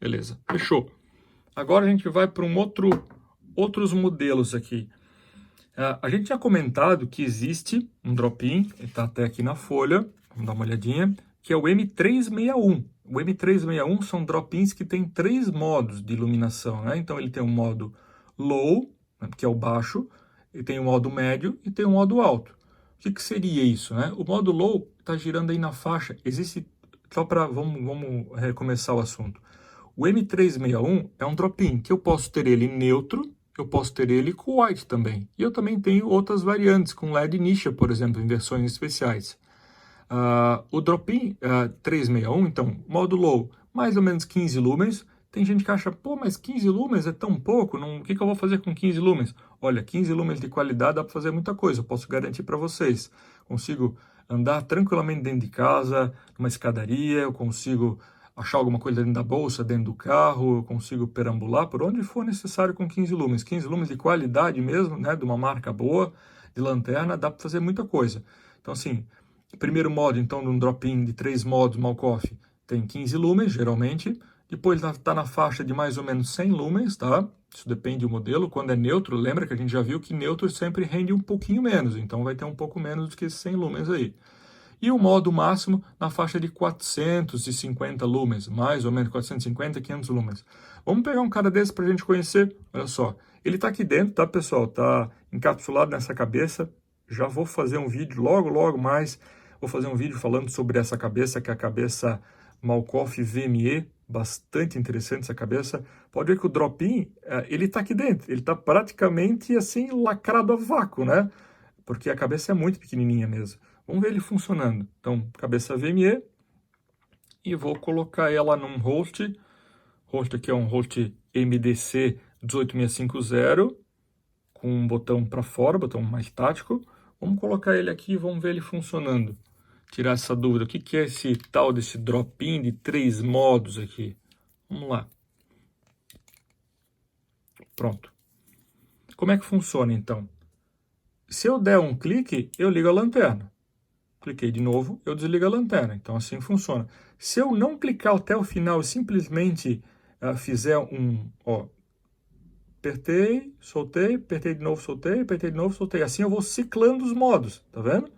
Beleza, fechou. Agora a gente vai para outros modelos aqui. A gente tinha comentado que existe um drop-in, ele está até aqui na folha, vamos dar uma olhadinha, que é o M361. O M361 são drop-ins que tem 3 modos de iluminação, né? Então ele tem um modo low, né, que é o baixo, ele tem um modo médio e tem um modo alto. O que seria isso, né? O modo low está girando aí na faixa, existe, só para, vamos recomeçar o assunto. O M361 é um drop-in que eu posso ter ele neutro, eu posso ter ele com white também. E eu também tenho outras variantes, com LED Nisha, por exemplo, em versões especiais. O drop-in 361, então, modo low, mais ou menos 15 lumens. Tem gente que acha, pô, mas 15 lumens é tão pouco, o que eu vou fazer com 15 lumens? Olha, 15 lumens de qualidade dá para fazer muita coisa, eu posso garantir para vocês. Consigo andar tranquilamente dentro de casa, numa escadaria, eu consigo achar alguma coisa dentro da bolsa, dentro do carro, eu consigo perambular por onde for necessário com 15 lumens. 15 lumens de qualidade mesmo, né, de uma marca boa, de lanterna, dá para fazer muita coisa. Então, assim, primeiro modo, então, de um drop-in de 3 modos Malkoff, tem 15 lumens, geralmente. Depois está na faixa de mais ou menos 100 lumens, tá? Isso depende do modelo. Quando é neutro, lembra que a gente já viu que neutro sempre rende um pouquinho menos, então vai ter um pouco menos do que esses 100 lumens aí. E o modo máximo na faixa de 450 lumens, mais ou menos 450, 500 lumens. Vamos pegar um cara desse para a gente conhecer. Olha só, ele está aqui dentro, tá, pessoal? Está encapsulado nessa cabeça. Já vou fazer um vídeo logo mais. Vou fazer um vídeo falando sobre essa cabeça, que é a cabeça Malkoff VME. Bastante interessante essa cabeça. Pode ver que o drop-in, ele está aqui dentro. Ele está praticamente assim lacrado a vácuo, né? Porque a cabeça é muito pequenininha mesmo. Vamos ver ele funcionando. Então, cabeça VME. E vou colocar ela num host. Host aqui é um host MDC 18650. Com um botão para fora, botão mais tático. Vamos colocar ele aqui e vamos ver ele funcionando. Tirar essa dúvida. O que é esse tal desse drop-in de 3 modos aqui? Vamos lá. Pronto. Como é que funciona, então? Se eu der um clique, eu ligo a lanterna. Cliquei de novo, eu desligo a lanterna. Então, assim funciona. Se eu não clicar até o final e simplesmente fizer apertei, soltei, apertei de novo, soltei, apertei de novo, soltei. Assim eu vou ciclando os modos, tá vendo?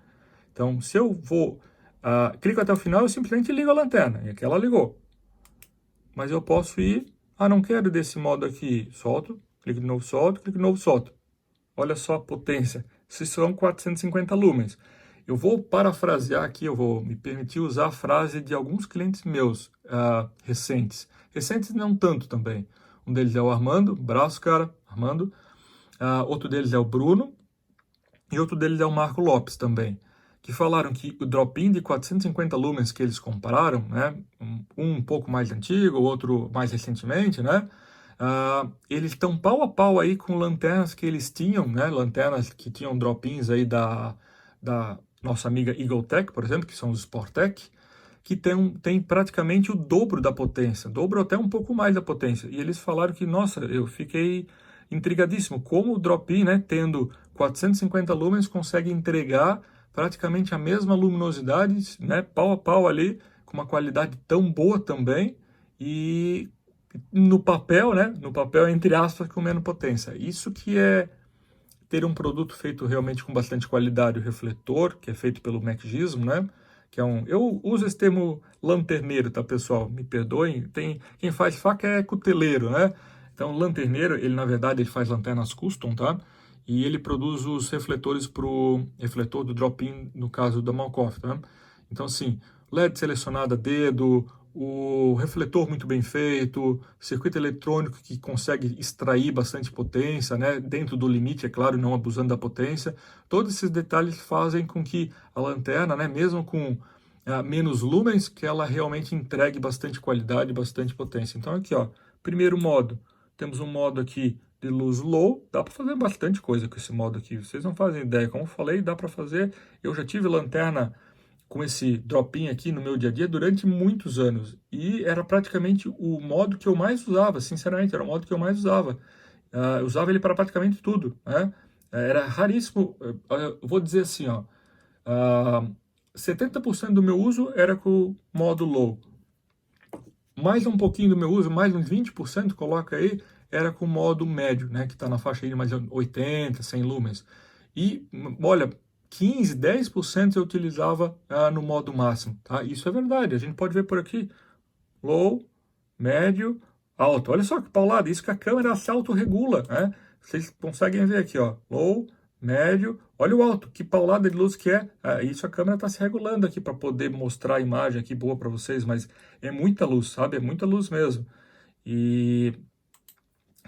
Então, se eu vou, clico até o final, eu simplesmente ligo a lanterna. E aqui ela ligou. Mas eu posso ir, não quero desse modo aqui, solto, clico de novo, solto, clico de novo, solto. Olha só a potência. Isso são 450 lumens. Eu vou parafrasear aqui, eu vou me permitir usar a frase de alguns clientes meus recentes. Recentes não tanto também. Um deles é o Armando, braço, cara, Armando. Outro deles é o Bruno. E outro deles é o Marco Lopes também. Que falaram que o drop-in de 450 lumens que eles compraram, né? Um pouco mais antigo, o outro mais recentemente, né? Eles estão pau a pau aí com lanternas que eles tinham, né? Lanternas que tinham drop-ins aí da nossa amiga EagleTech, por exemplo, que são os Sportec, que tem praticamente o dobro da potência, dobro até um pouco mais da potência. E eles falaram que, nossa, eu fiquei intrigadíssimo, como o drop-in, né, tendo 450 lumens, consegue entregar praticamente a mesma luminosidade, né, pau a pau ali, com uma qualidade tão boa também, e no papel, né, no papel, entre aspas, com menos potência. Isso que é ter um produto feito realmente com bastante qualidade. O refletor, que é feito pelo Mac Gizmo, né? Que é eu uso esse termo lanterneiro, tá, pessoal? Me perdoem. Quem faz faca é cuteleiro, né? Então, lanterneiro, ele na verdade ele faz lanternas custom, tá? E ele produz os refletores para o refletor do drop-in, no caso da Malkoff, tá? Então, assim, LED selecionado a dedo, o refletor muito bem feito, circuito eletrônico que consegue extrair bastante potência, né? Dentro do limite, é claro, não abusando da potência. Todos esses detalhes fazem com que a lanterna, né, mesmo com menos lumens, que ela realmente entregue bastante qualidade, bastante potência. Então aqui, ó, primeiro modo, temos um modo aqui de luz low, dá para fazer bastante coisa com esse modo aqui. Vocês não fazem ideia, como eu falei, dá para fazer. Eu já tive lanterna com esse dropinho aqui no meu dia a dia durante muitos anos. E era praticamente o modo que eu mais usava, sinceramente, era o modo que eu mais usava. Eu usava ele para praticamente tudo, né? Era raríssimo, eu vou dizer assim, ó, 70% do meu uso era com o modo low. Mais um pouquinho do meu uso, mais uns 20%, coloca aí, era com o modo médio, né? Que está na faixa aí de mais 80, 100 lumens. E, olha, 15, 10% eu utilizava no modo máximo, tá? Isso é verdade, a gente pode ver por aqui, low, médio, alto. Olha só que paulada, isso que a câmera se autorregula, né? Vocês conseguem ver aqui, ó, low, médio, olha o alto, que paulada de luz que é. Isso a câmera está se regulando aqui para poder mostrar a imagem aqui boa para vocês, mas é muita luz, sabe? É muita luz mesmo. E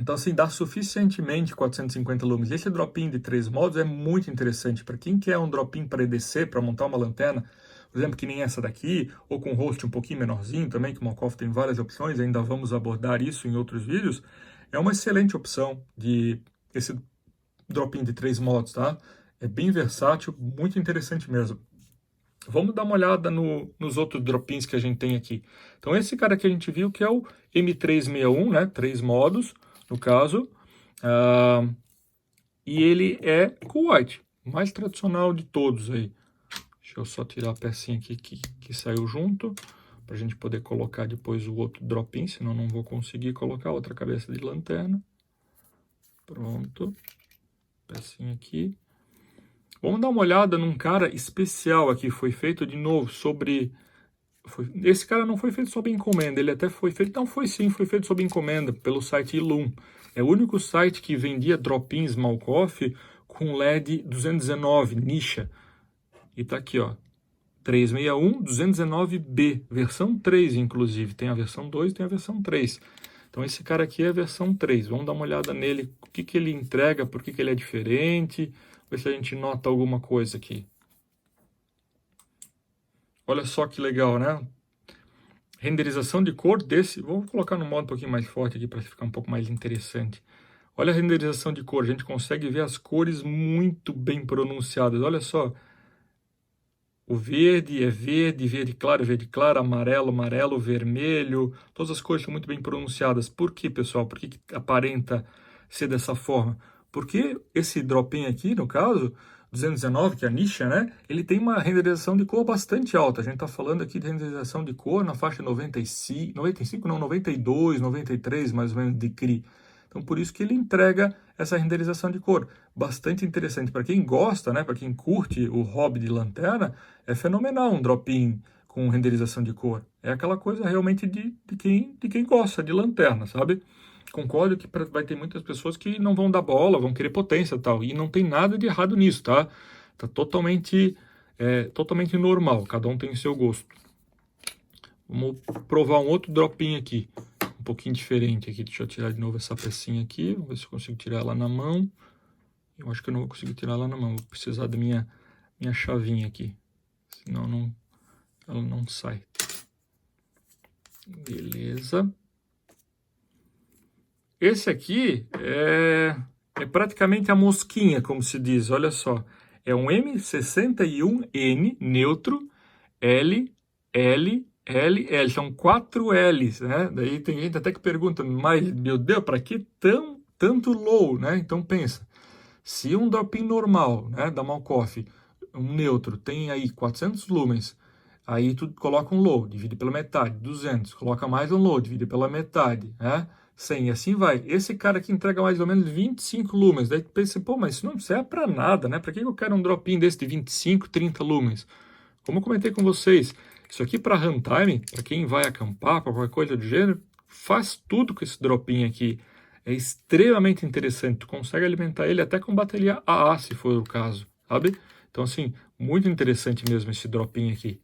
então, assim, dá suficientemente 450 lumens. Esse dropin de 3 modos é muito interessante. Para quem quer um dropin para EDC, para montar uma lanterna, por exemplo, que nem essa daqui, ou com um host um pouquinho menorzinho também, que o Malkoff tem várias opções, ainda vamos abordar isso em outros vídeos, é uma excelente opção de esse dropin de 3 modos, tá? É bem versátil, muito interessante mesmo. Vamos dar uma olhada nos outros dropins que a gente tem aqui. Então, esse cara que a gente viu que é o M361, né? 3 modos, no caso. E ele é com white, mais tradicional de todos aí. Deixa eu só tirar a pecinha aqui que saiu junto, para a gente poder colocar depois o outro dropin, senão não vou conseguir colocar outra cabeça de lanterna. Pronto. Pecinha aqui. Vamos dar uma olhada num cara especial aqui, foi feito de novo sobre... Esse cara não foi feito sob encomenda, ele até foi feito... Não, foi sim, foi feito sob encomenda pelo site Ilum. É o único site que vendia drop-ins Malkoff com LED 219, Nisha. E tá aqui, ó, 361 219B, versão 3, inclusive. Tem a versão 2 e tem a versão 3. Então esse cara aqui é a versão 3. Vamos dar uma olhada nele, o que ele entrega, por que ele é diferente, ver se a gente nota alguma coisa aqui. Olha só que legal, né? Renderização de cor desse, vou colocar no modo um pouquinho mais forte aqui para ficar um pouco mais interessante. Olha a renderização de cor, a gente consegue ver as cores muito bem pronunciadas. Olha só, o verde é verde claro, amarelo, amarelo, vermelho, todas as cores são muito bem pronunciadas. Por que, pessoal? Por que aparenta ser dessa forma? Porque esse dropin aqui, no caso, 219, que é a Nisha, né? Ele tem uma renderização de cor bastante alta. A gente está falando aqui de renderização de cor na faixa 95, não, 92, 93, mais ou menos, de CRI. Então, por isso que ele entrega essa renderização de cor. Bastante interessante. Para quem gosta, né? Para quem curte o hobby de lanterna, é fenomenal um drop-in com renderização de cor. É aquela coisa realmente de quem gosta de lanterna, sabe? Concordo que vai ter muitas pessoas que não vão dar bola, vão querer potência e tal. E não tem nada de errado nisso, tá? Tá totalmente normal. Cada um tem o seu gosto. Vamos provar um outro drop-in aqui. Um pouquinho diferente aqui. Deixa eu tirar de novo essa pecinha aqui. Vamos ver se eu consigo tirar ela na mão. Eu acho que eu não vou conseguir tirar ela na mão. Vou precisar da minha chavinha aqui. Senão ela não sai. Beleza. Esse aqui é praticamente a mosquinha, como se diz. Olha só. É um M61N neutro L. São 4 L's, né? Daí tem gente até que pergunta, mas, meu Deus, para que tanto low, né? Então pensa, se um dropin normal, né, da Malkoff, um neutro, tem aí 400 lumens, aí tu coloca um low, divide pela metade, 200, coloca mais um low, divide pela metade, né? 100, e assim vai. Esse cara aqui entrega mais ou menos 25 lumens. Daí tu pensa, pô, mas isso não serve para nada, né? Para que eu quero um drop-in desse de 25, 30 lumens? Como eu comentei com vocês, isso aqui para runtime, para quem vai acampar, para qualquer coisa do gênero, faz tudo com esse drop-in aqui. É extremamente interessante. Tu consegue alimentar ele até com bateria AA, se for o caso, sabe? Então, assim, muito interessante mesmo esse drop-in aqui.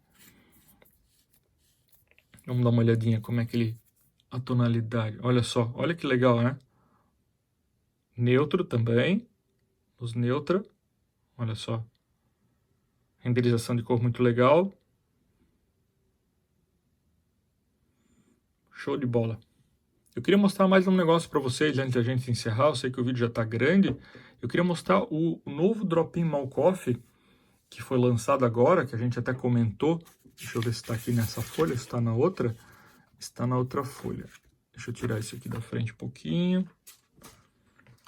Vamos dar uma olhadinha como é que ele... A tonalidade. Olha só, olha que legal, né? Neutro também. Luz neutra. Olha só. Renderização de cor muito legal. Show de bola. Eu queria mostrar mais um negócio para vocês antes da gente encerrar. Eu sei que o vídeo já está grande. Eu queria mostrar o novo drop-in Malkoff, que foi lançado agora, que a gente até comentou. Deixa eu ver se está aqui nessa folha, se está na outra. Está na outra folha. Deixa eu tirar isso aqui da frente um pouquinho.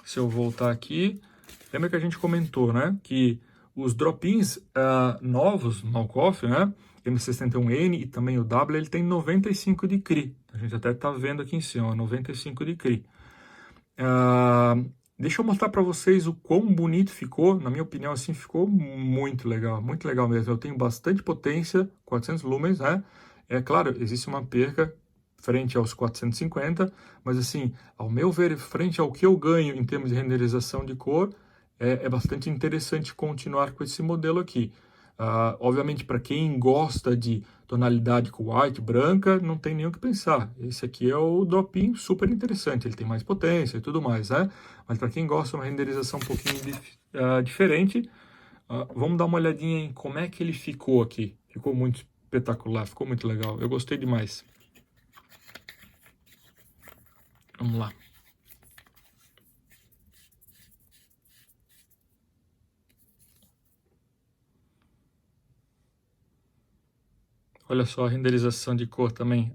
Se eu voltar aqui, lembra que a gente comentou, né, que os drop-ins novos, Malkoff, né, M61N e também o W, ele tem 95 de CRI. A gente até está vendo aqui em cima, 95 de CRI. Deixa eu mostrar para vocês o quão bonito ficou. Na minha opinião, assim, ficou muito legal mesmo. Eu tenho bastante potência, 400 lumens, né? É claro, existe uma perca frente aos 450, mas assim, ao meu ver, frente ao que eu ganho em termos de renderização de cor, é bastante interessante continuar com esse modelo aqui. Obviamente, para quem gosta de tonalidade com white, branca, não tem nem o que pensar. Esse aqui é o drop-in super interessante, ele tem mais potência e tudo mais, né? Mas para quem gosta de uma renderização um pouquinho diferente, vamos dar uma olhadinha em como é que ele ficou aqui. Ficou muito espetacular, ficou muito legal. Eu gostei demais. Vamos lá. Olha só a renderização de cor também.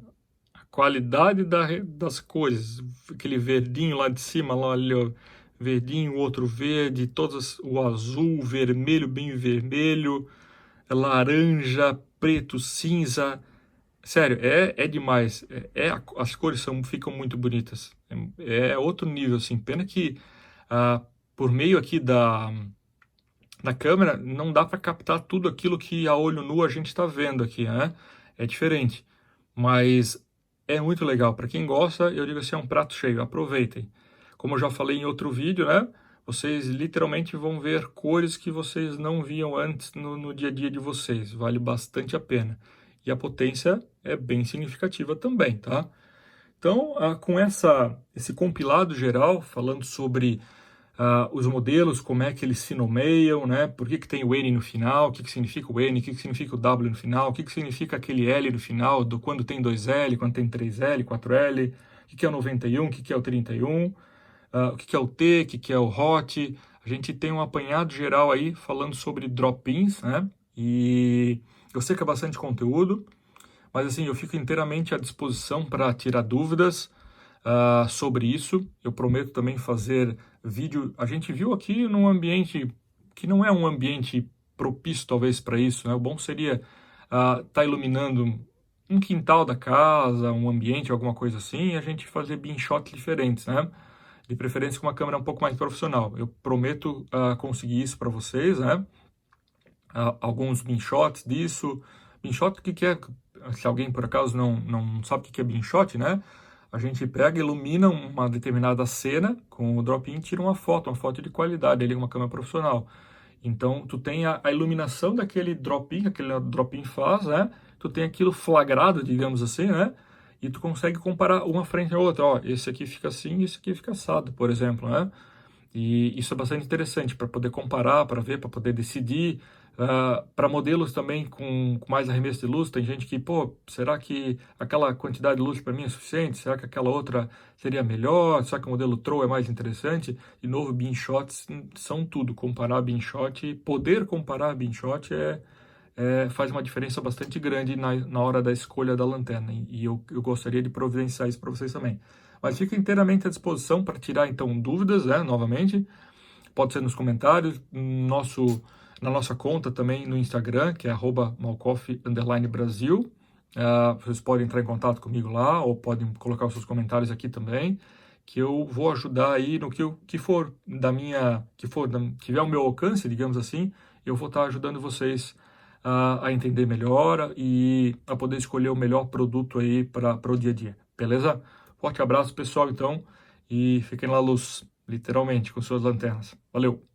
A qualidade das cores. Aquele verdinho lá de cima, lá, ali, ó, verdinho, o outro verde, todos o azul, vermelho, bem vermelho, laranja, preto, cinza. Sério, é demais. As cores ficam muito bonitas. É outro nível, assim. Pena que por meio aqui da câmera não dá para captar tudo aquilo que a olho nu a gente está vendo aqui, né? É diferente. Mas é muito legal. Para quem gosta, eu digo assim, é um prato cheio. Aproveitem. Como eu já falei em outro vídeo, né? Vocês literalmente vão ver cores que vocês não viam antes no dia a dia de vocês. Vale bastante a pena. E a potência é bem significativa também, tá? Então, com esse compilado geral, falando sobre os modelos, como é que eles se nomeiam, né? Por que tem o N no final, o que significa o N, o que significa o W no final, o que significa aquele L no final, quando tem 2L, quando tem 3L, 4L, o que é o 91, o que é o 31, o que é o T, o que é o HOT. A gente tem um apanhado geral aí falando sobre drop-ins, né? E eu sei que é bastante conteúdo, mas assim, eu fico inteiramente à disposição para tirar dúvidas sobre isso. Eu prometo também fazer vídeo. A gente viu aqui num ambiente que não é um ambiente propício, talvez, para isso, né? O bom seria tá iluminando um quintal da casa, um ambiente, alguma coisa assim, e a gente fazer beam shots diferentes, né? De preferência com uma câmera um pouco mais profissional. Eu prometo conseguir isso para vocês, né? Alguns beam shots disso. Beam shot, o que é? Se alguém por acaso não sabe o que é beam shot, né? A gente pega, ilumina uma determinada cena com o drop-in, tira uma foto de qualidade, ali uma câmera profissional. Então, tu tem a iluminação daquele drop-in, que aquele drop-in faz, né? Tu tem aquilo flagrado, digamos assim, né? E tu consegue comparar uma frente à outra. Ó, esse aqui fica assim, esse aqui fica assado, por exemplo, né? E isso é bastante interessante para poder comparar, para ver, para poder decidir. Para modelos também com mais arremesso de luz, tem gente que, pô, será que aquela quantidade de luz para mim é suficiente? Será que aquela outra seria melhor? Será que o modelo Throw é mais interessante? De novo, beam shots são tudo. Comparar beam shot, poder comparar beam shot faz uma diferença bastante grande na hora da escolha da lanterna. E eu gostaria de providenciar isso para vocês também. Mas fica inteiramente à disposição para tirar, então, dúvidas, né, novamente. Pode ser nos comentários, na nossa conta também no Instagram, que é @malkoff_Brasil. Vocês podem entrar em contato comigo lá, ou podem colocar os seus comentários aqui também, que eu vou ajudar aí no que for que tiver ao meu alcance, digamos assim, eu vou estar ajudando vocês a entender melhor e a poder escolher o melhor produto aí para o dia a dia, beleza? Forte abraço, pessoal, então, e fiquem na luz, literalmente, com suas lanternas. Valeu!